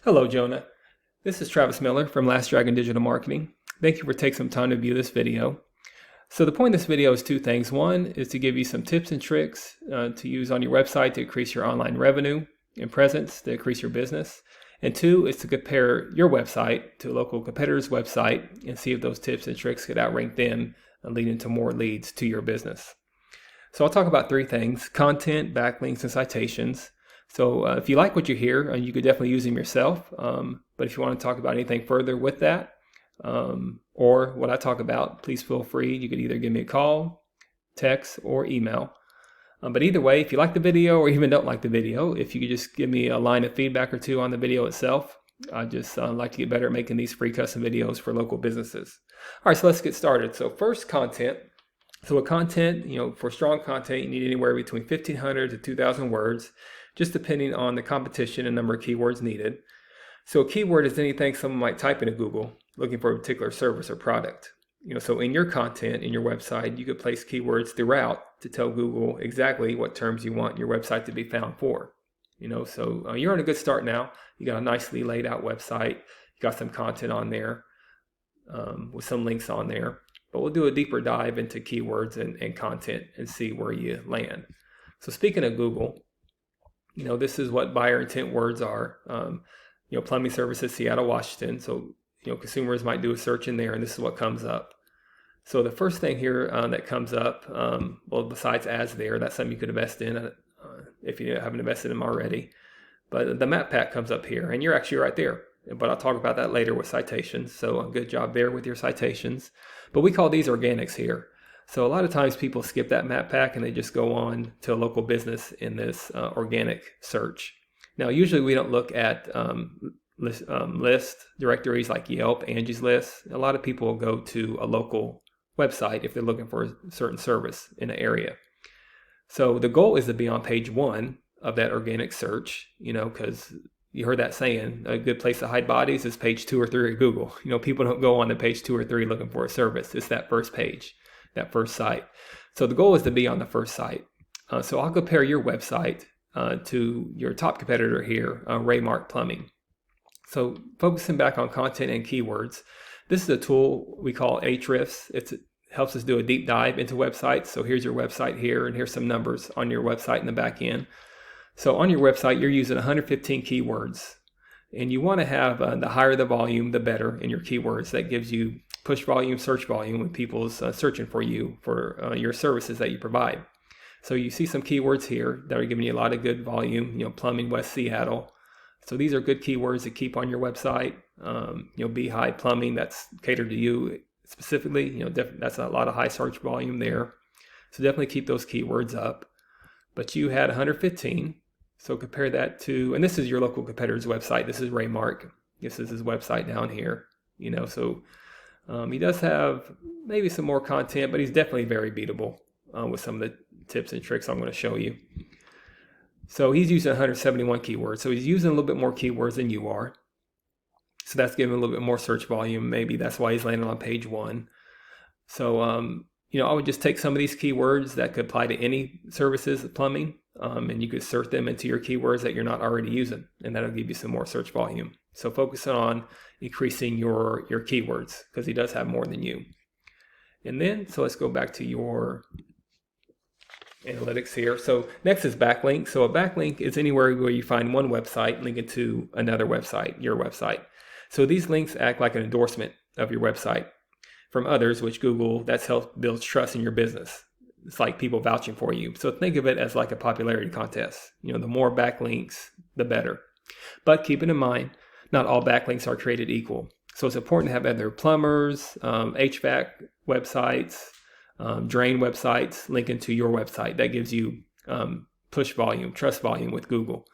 Hello, Jonah. This is Travis Miller from Last Dragon Digital Marketing. Thank you for taking some time to view this video. So the point of this video is two things. One is to give you some tips and tricks to use on your website to increase your online revenue and presence to increase your business. And two is to compare your website to a local competitor's website and see if those tips and tricks could outrank them and lead into more leads to your business. So I'll talk about three things: content, backlinks, and citations. So if you like what you hear, you could definitely use them yourself. But if you want to talk about anything further with that, or what I talk about, please feel free. You could either give me a call, text, or email. But either way, if you like the video or even don't like the video, if you could just give me a line of feedback or two on the video itself, I just like to get better at making these free custom videos for local businesses. All right, so let's get started. So first, content. So with content, for strong content, you need anywhere between 1,500 to 2,000 words, just depending on the competition and number of keywords needed. So a keyword is anything someone might type into Google looking for a particular service or product. So in your content, in your website, you could place keywords throughout to tell Google exactly what terms you want your website to be found for. So you're on a good start now. You got a nicely laid out website. You got some content on there with some links on there. But we'll do a deeper dive into keywords and content and see where you land. So speaking of Google, this is what buyer intent words are. Plumbing services, Seattle, Washington. So, consumers might do a search in there and this is what comes up. So the first thing here that comes up, besides ads there, that's something you could invest in if you haven't invested in them already. But the map pack comes up here and you're actually right there. But I'll talk about that later with citations. So a good job there with your citations. But we call these organics here. So a lot of times people skip that map pack and they just go on to a local business in this organic search. Now, usually we don't look at list directories like Yelp, Angie's List. A lot of people will go to a local website if they're looking for a certain service in an area. So the goal is to be on page 1 of that organic search, because you heard that saying, a good place to hide bodies is page 2 or 3 of Google. People don't go on to page 2 or 3 looking for a service. It's that first page, that first site. So the goal is to be on the first site. So I'll compare your website to your top competitor here, Raymark Plumbing. So focusing back on content and keywords, this is a tool we call Ahrefs. It helps us do a deep dive into websites. So here's your website here, and here's some numbers on your website in the back end. So on your website, you're using 115 keywords, and you want to have the higher the volume, the better in your keywords. That gives you push volume, search volume when people's searching for you for your services that you provide. So you see some keywords here that are giving you a lot of good volume, plumbing, West Seattle. So these are good keywords to keep on your website. Beehive plumbing, that's catered to you specifically. That's a lot of high search volume there. So definitely keep those keywords up. But you had 115. So compare that to, and this is your local competitor's website. This is Raymark. This is his website down here. So he does have maybe some more content, but he's definitely very beatable with some of the tips and tricks I'm going to show you. So he's using 171 keywords. So he's using a little bit more keywords than you are. So that's giving a little bit more search volume. Maybe that's why he's landing on page 1. So, I would just take some of these keywords that could apply to any services of plumbing, and you could search them into your keywords that you're not already using, and that'll give you some more search volume. So focus on increasing your keywords because he does have more than you. And then, so let's go back to your analytics here. So next is backlink. So a backlink is anywhere where you find one website linking to another website, your website. So these links act like an endorsement of your website from others, which Google, that's helped build trust in your business. It's like people vouching for you. So think of it as like a popularity contest. The more backlinks, the better. But keep it in mind, not all backlinks are created equal. So it's important to have other plumbers, HVAC websites, drain websites linking to your website. That gives you push volume, trust volume with Google.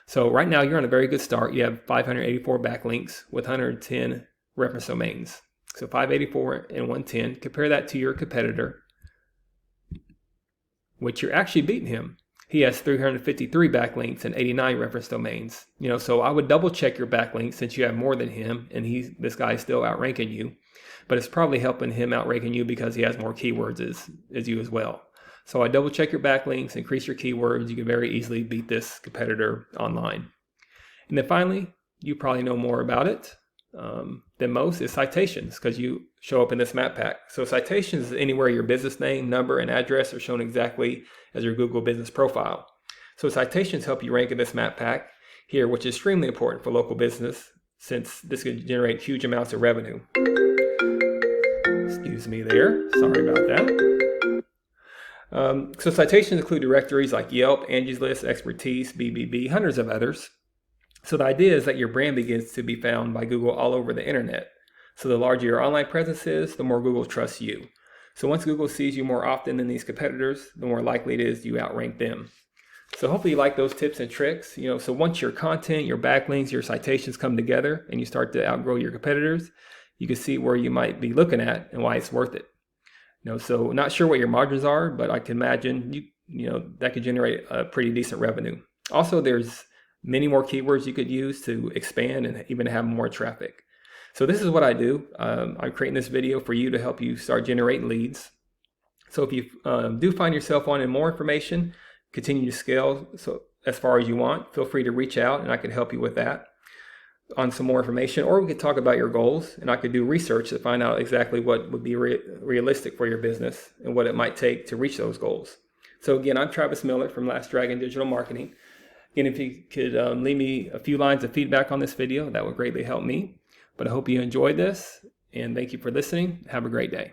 So right now you're on a very good start. You have 584 backlinks with 110 reference domains. So 584 and 110. Compare that to your competitor, which you're actually beating him. He has 353 backlinks and 89 reference domains. So I would double check your backlinks since you have more than him, and this guy is still outranking you. But it's probably helping him outranking you because he has more keywords as you as well. So I double check your backlinks, increase your keywords. You can very easily beat this competitor online. And then finally, you probably know more about it than most, is citations, because you show up in this map pack. So citations is anywhere your business name, number, and address are shown exactly as your Google business profile. So citations help you rank in this map pack here, which is extremely important for local business since this can generate huge amounts of revenue. Excuse me there, sorry about that. So citations include directories like Yelp, Angie's List, Expertise, BBB, hundreds of others. So the idea is that your brand begins to be found by Google all over the internet. So the larger your online presence is, the more Google trusts you. So once Google sees you more often than these competitors, the more likely it is you outrank them. So hopefully you like those tips and tricks. So once your content, your backlinks, your citations come together and you start to outgrow your competitors, you can see where you might be looking at and why it's worth it. So not sure what your margins are, but I can imagine that could generate a pretty decent revenue. Also, there's many more keywords you could use to expand and even have more traffic. So this is what I do. I'm creating this video for you to help you start generating leads. So if you do find yourself wanting more information, continue to scale so as far as you want, feel free to reach out and I can help you with that on some more information, or we could talk about your goals and I could do research to find out exactly what would be realistic for your business and what it might take to reach those goals. So again, I'm Travis Miller from Last Dragon Digital Marketing. Again, if you could leave me a few lines of feedback on this video, that would greatly help me. But I hope you enjoyed this and thank you for listening. Have a great day.